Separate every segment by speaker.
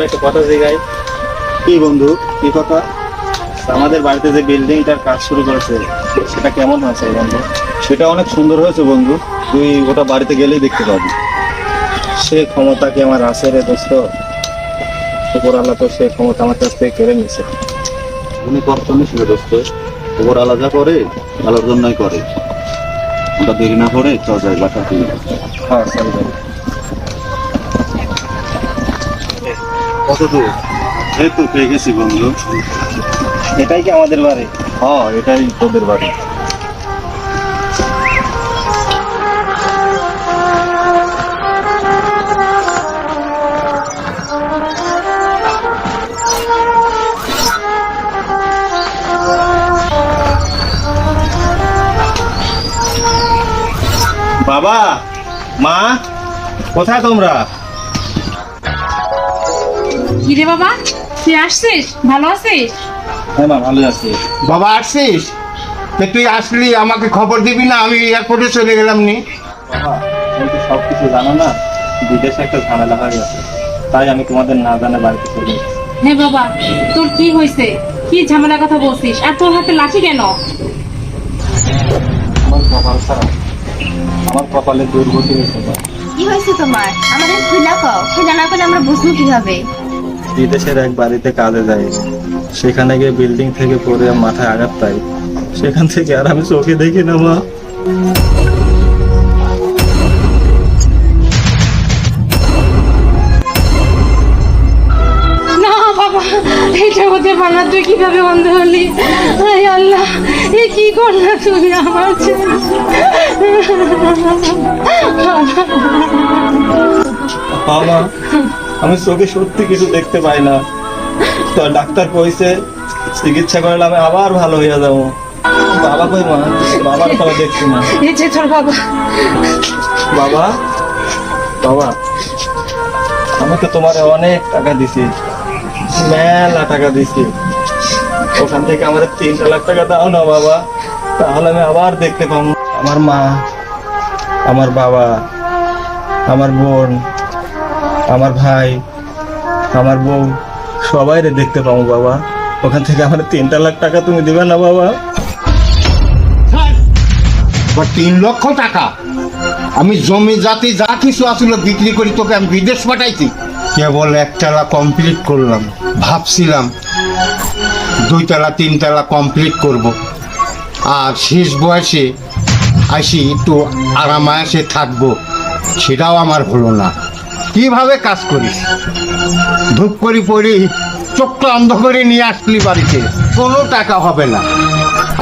Speaker 1: আমি একটা কথা জিগাই।
Speaker 2: কি বন্ধু, কি কথা?
Speaker 1: আমাদের বাড়িতে যে বিল্ডিংটার কাজ শুরু করেছে সেটা কেমন হয়েছে বন্ধু?
Speaker 2: সেটা অনেক সুন্দর হয়েছে বন্ধু, তুই ওটা বাড়িতে গেলেই দেখতে পাবি।
Speaker 1: সে ক্ষমতা কি আমার আছে রে দোস্ত? উপর আল্লাহ তো সে ক্ষমতা আমার কাছ থেকে কেড়ে নিছে।
Speaker 2: উনি কষ্ট নিছিল দোস্ত, ওপর আলাদা করে ভালোর জন্যই করে। ওটা দেরি না করে চল যাই বাসা থেকে।
Speaker 1: হ্যাঁ চল যাই।
Speaker 2: কত দূর? এই তো পেয়ে গেছি বন্ধু।
Speaker 1: এটাই কি আমাদের বাড়ি?
Speaker 2: হ্যাঁ, এটাই তোদের বাড়ি।
Speaker 1: বাবা, মা, কোথায় তোমরা?
Speaker 3: কিরে বাবা, তুই আসছিস? ভালো আছিস?
Speaker 1: হ্যাঁ মা, ভালো আছি।
Speaker 4: বাবা আসছিস? তা তুই আসলি আমাকে খবর দিবি না? আমি এয়ারপোর্টে চলে গেলাম নি।
Speaker 1: বাবা, তুমি তো সব কিছু জানো না, বিদেশে একটা ঝামেলা হয়ে গেছে, তাই আমি তোমাদের না জানা বাড়িতে চলে এসেছি।
Speaker 3: হ্যাঁ বাবা, তোর কি হয়েছে? কি ঝামেলার কথা বলছিস? আর তোর হাতে লাঠি কেন?
Speaker 1: আমার কপাল খারাপ, আমার কপালে দুর্গতি হয়েছে মা।
Speaker 5: কি হয়েছে তোমার? আমাদের খুলে কও, খুলে না করলে আমরা বুঝবো কিভাবে?
Speaker 1: বিদেশের এক বাড়িতে কাজে যাই, সেখানে গিয়ে বিল্ডিং থেকে পড়ে মাথায় আঘাত পাই। সেখান থেকে আর আমি চোখে দেখি না মা।
Speaker 3: না বাবা, এটা হতে পারে না। তুই কিভাবে অন্ধ হলি? হায় আল্লাহ, এ কি করলা তুমি আমার ছেলে?
Speaker 1: বাবা, আমি চোখে সত্যি কিছু দেখতে পাই না, তো ডাক্তার কইছে চিকিৎসা করলে আমি আবার ভালো হয়ে যাবো। বাবা কই মা? বাবার কথা দেখছি না।
Speaker 3: এই যে তোর বাবা।
Speaker 1: বাবা, বাবা, আমি তো তোমার অনেক টাকা দিছি, মেলা টাকা দিছি। ওখান থেকে আমার 3 লাখ টাকা দাও না বাবা, তাহলে আমি আবার দেখতে পাবো আমার মা, আমার বাবা, আমার বোন, আমার ভাই, আমার বউ, সবাই দেখতে পাবো বাবা। ওখান থেকে আমার 3 লাখ টাকা তুমি দিবে না বাবা?
Speaker 4: 3 লক্ষ টাকা আমি জমি জাতি যা কিছু আসলে বিক্রি করি তোকে আমি বিদেশ পাঠাইছি। কেবল 1 তলা কমপ্লিট করলাম, ভাবছিলাম 2 তলা 3 তলা কমপ্লিট করব। আর শেষ বয়সে আসি একটু আরামায়াসে থাকবো, সেটাও আমার হলো না। কিভাবে কাজ করিস? ধূপ করি পড়ি চোখটা অন্ধ করে নিয়ে আসলি বাড়িতে, কোনো টাকা হবে না।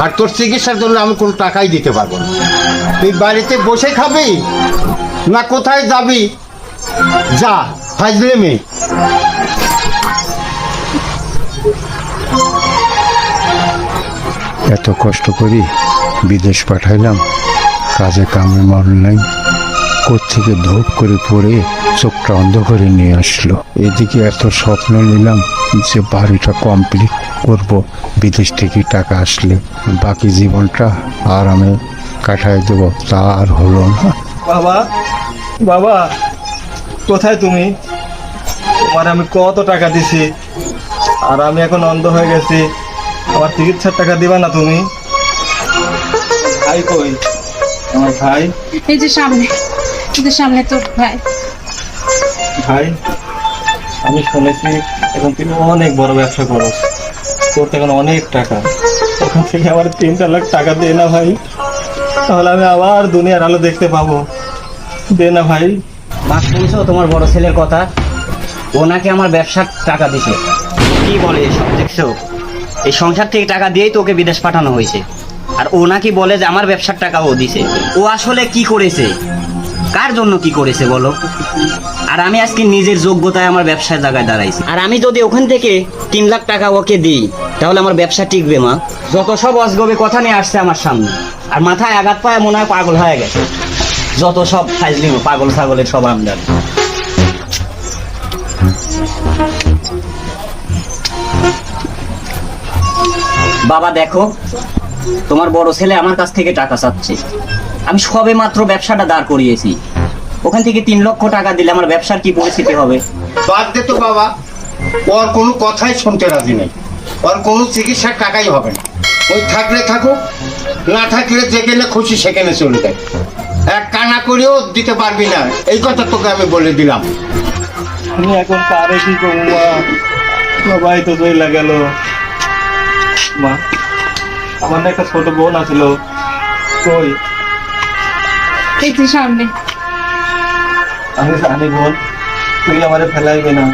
Speaker 4: আর তোর চিকিৎসার জন্য আমি কোনো টাকাই দিতে পারবো না। তুই বাড়িতে বসে খাবি না কোথায় যাবি? যা, ফাজলে মেয়ে।
Speaker 6: এত কষ্ট করি বিদেশ পাঠাইলাম, কাজে কামে মন নাই, কোত্থেকে ধূপ করে পড়ে চোখটা অন্ধ করে নিয়ে আসলো। এদিকে এত স্বপ্ন নিলাম যে বাড়িটা কমপ্লিট করব, বিদেশ থেকে টাকা আসলে বাকি জীবনটা আরামে কাটাই দেবো, তা আর হলো না।
Speaker 1: বাবা, বাবা, কোথায় তুমি? তোমার আমি কত টাকা দিছি, আর আমি এখন অন্ধ হয়ে গেছি। আমার চিকিৎসার টাকা দিবা না তুমি? ভাই কই? আমার ভাই?
Speaker 3: এই যে সামনে, এই যে সামনে তোর ভাই।
Speaker 1: ভাই, আমি শুনেছি এখন তুমি অনেক বড় ব্যবসা করো, তোর তো এখন অনেক টাকা। ওখান থেকে আমার 3 লাখ টাকা দে না ভাই, তাহলে আমি আবার দুনিয়ার আলো দেখতে পাবো। দে না ভাই।
Speaker 7: মা, শুনছো তোমার বড় ছেলের কথা? ও নাকি আমার ব্যবসার টাকা দিছে। কি বলে এসব দেখছো? এই সংসার থেকে টাকা দিয়েই তো ওকে বিদেশ পাঠানো হয়েছে, আর ও নাকি বলে যে আমার ব্যবসার টাকা ও দিছে। ও আসলে কি করেছে, কার জন্য কি করেছে বলো? আর আমি আজকে নিজের যোগ্যতায় আমার ব্যবসার জায়গায় দাঁড়াইছি, আর আমি যদি ওখান থেকে 3 লাখ টাকা ওকে দিই তাহলে আমার ব্যবসা টিকবে মা? যত সব অজগবে কথা নিয়ে আসছে আমার সামনে, আর মাথায় আঘাত পায় মনে হয় পাগল হয়ে গেছে। যত সব ফাইজলিম পাগল ছাগলের সব আমদানি। বাবা দেখো, তোমার বড় ছেলে আমার কাছ থেকে টাকা চাচ্ছে। আমি সবে মাত্র ব্যবসাটা দাঁড় করিয়েছি, ওখান থেকে 3 লক্ষ টাকা দিলে আমার ব্যবসার কি পরিস্থিতি হবে?
Speaker 4: বাদ দে তো বাবা, ওর কোনো কথাই শুনতে রাজি নেই, ওর কোনো চিকিৎসার টাকাই হবে না। ওই থাকলে থাকুক, না থাকলে যেখানে খুশি সেখানে চলে যায়। এক কানা করেও দিতে পারবি না, এই কথা তোকে আমি বলে দিলাম।
Speaker 1: আমি এখন কারে কি করবো মা? সবাই তো চলে গেল। মা, আমার না একটা ছোট বোন আছিল, কই?
Speaker 3: এই যে সামনে।
Speaker 1: আমি জানি বোন, তুই আমারে ফেলাইবি না।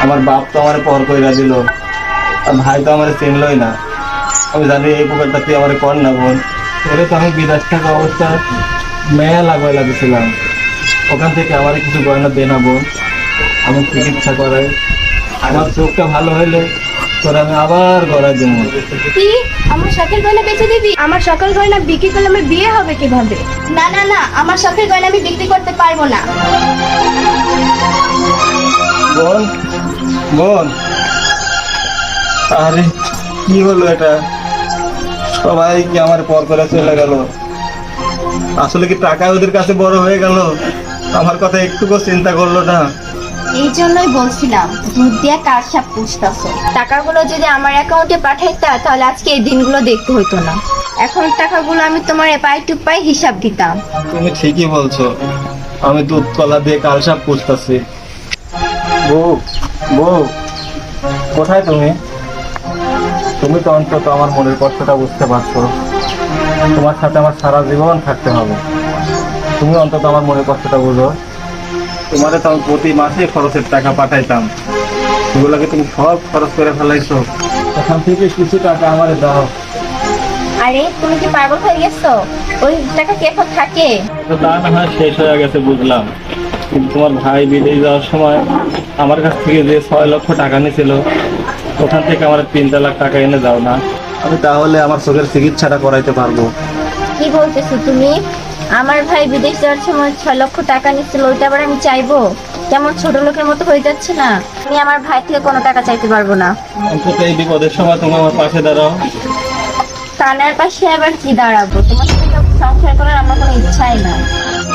Speaker 1: আমার বাপ তো আমারে পর কইরা দিল, আর ভাই তো আমারে চিনলই না। আমি জানি এই প্রকারটা তুই আমারে কর না বোন। এরে তো আমি বিদেশ থাকা অবস্থা মেলা গয়লা দিছিলাম, ওখান থেকে আমারে কিছু গয়না দে না বোন, আমি চিকিৎসা করাই। আমার চোখটা ভালো হইলে তোর আমি আবার গড়াই দেবো।
Speaker 5: কি আমার শখের গয়না বেচে দিবি? আমার শখের গয়না বিক্রি করলে আমার বিয়ে হবে কিভাবে? না না না, আমার শখের গয়না আমি বিক্রি করতে পারবো না।
Speaker 1: বোন, বোন, আরে কি হলো এটা? সবাই কি আমার পর করে চলে গেল? আসলে কি টাকা ওদের কাছে বড় হয়ে গেল? আমার কথা একটুকু চিন্তা করলো না।
Speaker 5: এই জন্যই বলছিলাম দুধ দিয়ে কার সাপ পুষতেছো। টাকাগুলো যদি আমার অ্যাকাউন্টে পাঠাইতা তাহলে আজকে এই দিনগুলো দেখতে হতো না। এখন টাকাগুলো আমি তোমার পাই টু পাই হিসাব দিতাম।
Speaker 1: তুমি ঠিকই বলছো, আমি দুধ কলা দিয়ে কালসাপ পুষতেছি। বউ, বউ, কোথায় তুমি? তুমি তো অন্তত আমার মনের কষ্টটা বুঝতে পারছো। তোমার সাথে আমার সারা জীবন থাকতে হবে, তুমি অন্তত আমার মনের কষ্টটা বুঝো। তোমারে তো আমি প্রতি মাসে খরচের টাকা পাঠাইতাম, সেগুলোকে তুমি সব খরচ করে ফেলাইছো। এখান থেকে কিছু টাকা আমারে দাও।
Speaker 5: আরে তুমি কি পাগল হয়ে গেছো? ওই টাকা কি এখন থাকে?
Speaker 1: তো তা না হয় শেষ হয়ে গেছে বুঝলাম, কিন্তু তোমার ভাই বিদেশ যাওয়ার সময় আমার কাছ থেকে যে 6 লক্ষ টাকা নিয়েছিল, ওখান থেকে আমার 3 লাখ টাকা এনে দাও না, আমি তাহলে আমার চোখের চিকিৎসাটা করাইতে পারবো।
Speaker 5: কি বলতেছো তুমি? আমার ভাই বিদেশ যাওয়ার সময় 6 লক্ষ টাকা নিচ্ছিল, ওইটা আবার আমি চাইবো? কেমন ছোট লোকের মতো হয়ে যাচ্ছে না? আমি আমার ভাই থেকে কোনো টাকা চাইতে পারবো না।
Speaker 1: অন্তত এই বিপদের সময় তুমি আমার পাশে দাঁড়াও।
Speaker 5: কানের পাশে আবার কি দাঁড়াবো? তোমার সাথে তো সংসার করার আমার কোনো ইচ্ছাই না।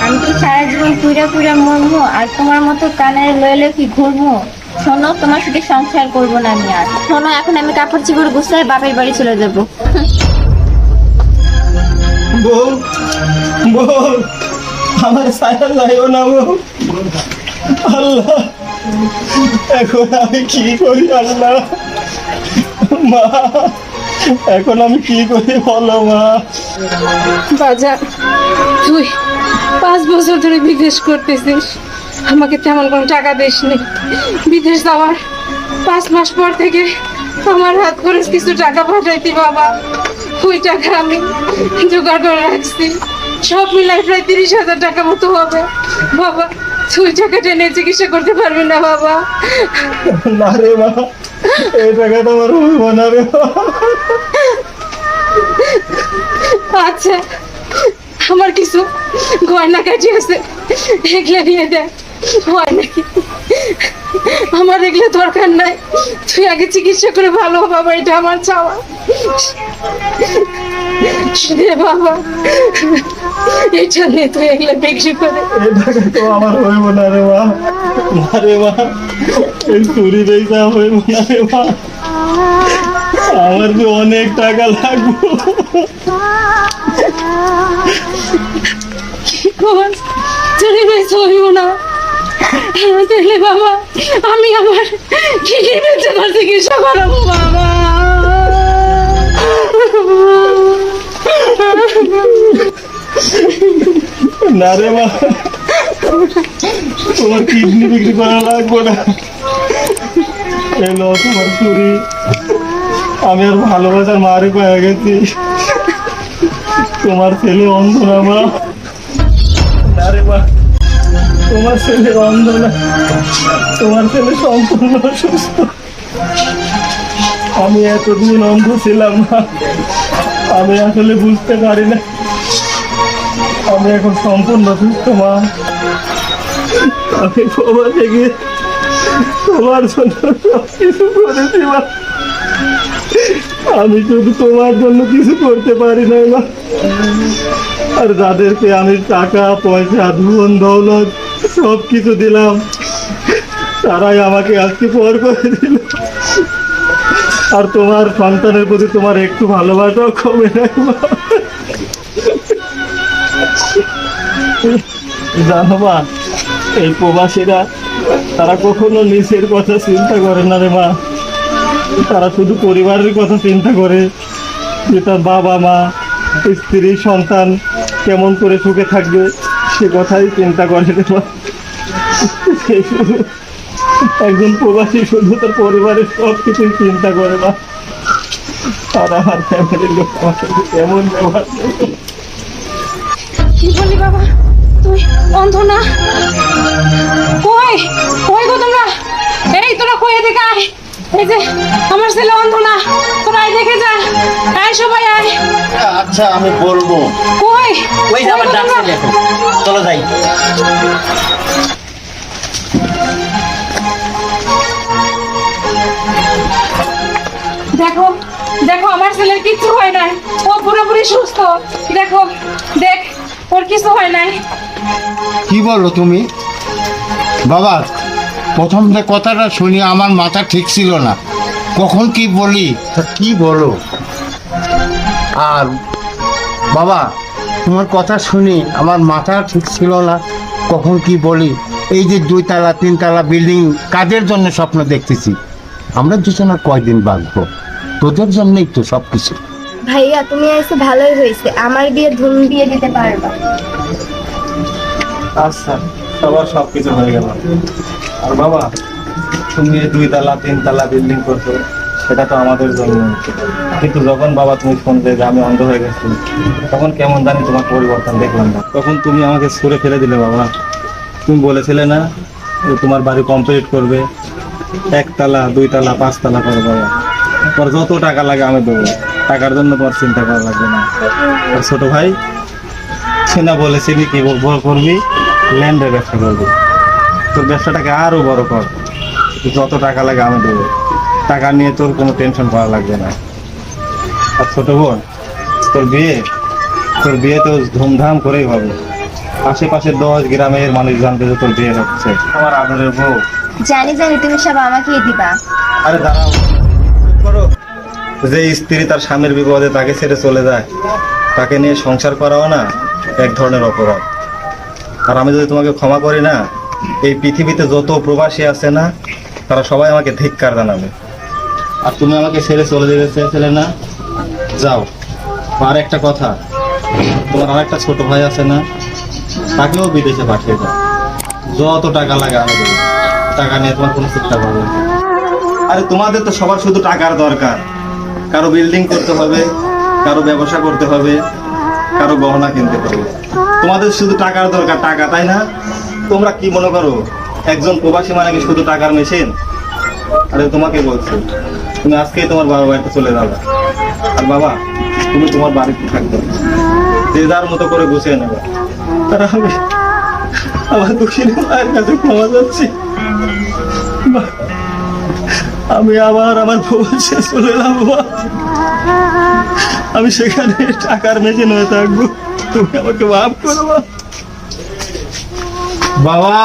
Speaker 5: আমি কি সারা জীবন পুরা পুরা মরবো আর তোমার মতো কানের লইলে কি ঘুরবো? শোনো, তোমার সাথে সংসার করবো না আমি আর। শোনো, এখন আমি কাপড় চোপড় গুছাই বাপের বাড়ি চলে যাবো।
Speaker 1: বউ, বউ, আমার ছায়া যাইও না বউ। আল্লাহ, এখন আমি কি করি আল্লাহ? মা, এখন আমি কি করি বলো মা?
Speaker 3: বাজার, তুই 5 বছর ধরে বিদেশ করতেছিস, আমাকে তেমন কোনো টাকা দিসনি। বিদেশ যাওয়ার 5 মাস পর থেকে আমার হাত খরচ কিছু টাকা পাঠাইতি বাবা, ওই টাকা আমি জোগাড় করে রাখছি। সব মিলাই প্রায় 30,000 টাকা মতো হবে বাবা। তুই টাকা টেনে চিকিৎসা করতে পারবি না বাবা।
Speaker 1: না রে মা, এই টাকাটা আমার হইব না রে মা।
Speaker 3: আচ্ছা, আমার কিছু গয়না কাটি আছে, এগুলো নিয়ে দেখ, হয় নাকি? আমার এগুলো দরকার নাই, তুই আগে চিকিৎসা করে ভালো হ বাবা, এটা আমার চাওয়া। রে বাবা, এটা নিয়ে তুই এগুলো বিক্রি করে।
Speaker 1: এই টাকা তো আমার হইব না রে মা। না রে মা, এই চুরি বেচা হইব না রে মা। আমার যে অনেক টাকা লাগবে।
Speaker 3: চলে বেশ হইব না তাহলে বাবা, আমি আমার কিডনি বেঁচে তার চিকিৎসা করাবো বাবা।
Speaker 1: না রে মা, তোমার কিডনি বিক্রি করা লাগবে না। এলো তোমার চুরি, আমি আর ভালোবাসার মারে পেয়ে গেছি। তোমার ছেলে অন্ধ না মা? না রে মা, তোমার ছেলে অন্ধ না, তোমার ছেলে সম্পূর্ণ সুস্থ। আমি এতদিন অন্ধ ছিলাম না, আমি আসলে বুঝতে পারি না। আমি এখন সম্পূর্ণ সুস্থ মা। আমি বাবা থেকে তোমার জন্য সব কিছু করেছি মা। আমি শুধু তোমার জন্য কিছু করতে পারি না মা। আর যাদেরকে আমি টাকা পয়সা ধন দৌলত সব কিছু দিলাম, তারাই আমাকে আজকে পর করে দিল। আর তোমার সন্তানের প্রতি তোমার একটু ভালোবাসাও কমে নাই মা। জানো মা, এই প্রবাসীরা তারা কখনো নিজের কথা চিন্তা করে না রে মা। তারা শুধু পরিবারের কথা চিন্তা করে, যে তার বাবা মা স্ত্রী সন্তান কেমন করে সুখে থাকবে সে কথাই চিন্তা করে রে মা। সেই শুধু একজন প্রবাসী শুধু তার পরিবারের সব কিছুই চিন্তা করে না। তারা আমার ফ্যামিলির লোক আমার সাথে কেমন ব্যবহার করে।
Speaker 3: কি বলি বাবা, তুই অন্ধ না? কই কই গো তোমরা? এই তোরা কই এদিকে আয়। এই যে আমার ছেলে অন্ধ না, তোরা আয় দেখে যা। আয় সবাই আয়।
Speaker 4: আচ্ছা আমি বলবো।
Speaker 3: কই
Speaker 7: ওই যে আমার
Speaker 3: কই গো
Speaker 7: ডাকছে
Speaker 3: তোমরা?
Speaker 7: দেখো, চলো যাই।
Speaker 3: দেখো দেখো আমার ছেলের কিচ্ছু হয় নাই, ও পুরোপুরি সুস্থ। দেখো দেখ, ওর কিছু হয় নাই।
Speaker 4: কি বলো তুমি? বাবা, প্রথম যে কথাটা শুনি আমার মাথা ঠিক ছিল না, কখন কি বলি তা কি বলো। আর বাবা, তোমার কথা শুনি আমার মাথা ঠিক ছিল না, কখন কি বলি। এই যে 2 তলা 3 তলা বিল্ডিং কাদের জন্য স্বপ্ন দেখতেছি? আমরা দুজনে কয়দিন বাঁচবো? তোদের জন্যই তো সব কিছু।
Speaker 5: ভাইয়া তুমি এসে ভালোই হয়েছে, আমার বিয়ে ধুম দিয়ে দিতে পারবা।
Speaker 1: আচ্ছা, সবার সবকিছু হয়ে গেল। আর বাবা, তুমি 2 তলা 3 তলা বিল্ডিং করছো, সেটা তো আমাদের জন্য। কিন্তু যখন বাবা তুমি শুনলে যে আমি অন্ধ হয়ে গেছি, তখন কেমন জানি তোমার পরিবর্তন দেখলাম না। তখন তুমি আমাকে ছুঁড়ে ফেলে দিলে বাবা। তুমি বলেছিলে না যে তোমার বাড়ি কমপ্লিট করবে, 1 তলা 2 তলা 5 তলা করে বাবা। তোর যত টাকা লাগে আমি দেবো, টাকার জন্য তোমার চিন্তা করা লাগবে না। আর ছোট ভাই সেনা বলেছিলি কি করবি? ল্যান্ডের ব্যবসা করবি। তোর ব্যবসাটাকে আরো বড় কর, যত টাকা লাগে আমি দেবো, টাকা নিয়ে তোর কোনো টেনশন করা লাগবে না। আর ছোট বোন, তোর বিয়ে তো ধুমধাম করেই হবে। আশেপাশে 10 গ্রামের মানুষ জানতে যে তোর বিয়ে হচ্ছে। আমার আদরের বউ।
Speaker 5: জানি জানি তুমি সব আমাকেই দিবা।
Speaker 1: আরে দাঁড়াও, চুপ করো। যে স্ত্রী তার স্বামীর বিপদে তাকে ছেড়ে চলে যায়, তাকে নিয়ে সংসার করাও না এক ধরনের অপরাধ। আর আমি যদি তোমাকে ক্ষমা করি না, এই পৃথিবীতে যত প্রবাসী আছে না, তারা সবাই আমাকে ধিক্কার জানাবে। আর তুমি আমাকে ছেড়ে চলে যেতে চেয়েছিলে না, যাও। আর একটা কথা, তোমার আরেকটা ছোট ভাই আছে না, তাকেও বিদেশে পাঠিয়ে দাও। যত টাকা লাগে আমি দেবো, টাকা নিয়ে তোমার কোনো চিন্তা করবে না। আরে তোমাদের তো সবার শুধু টাকার দরকার। কারো বিল্ডিং করতে হবে, কারো ব্যবসা করতে হবে, কারো গহনা কিনতে হবে। তোমাদের শুধু টাকার দরকার, টাকা, তাই না? তোমরা কি মনে করো একজন প্রবাসী মানে কি শুধু টাকার মেশিন? আরে তোমাকে বলছি, তুমি আজকেই তোমার বাবা বাড়িতে চলে যাবে। আর বাবা, তুমি তোমার বাড়িতে থাকবে, যে যার মতো করে গুছিয়ে নেবে। আর আমি আমার দুঃখিনী মায়ের কাছে ক্ষমা যাচ্ছি। আমি আবার আমার প্রবাসে চলে যাবো। আমি সেখানে টাকার মেশিন হয়ে থাকবো। তুমি আমাকে মাফ করো
Speaker 4: বাবা।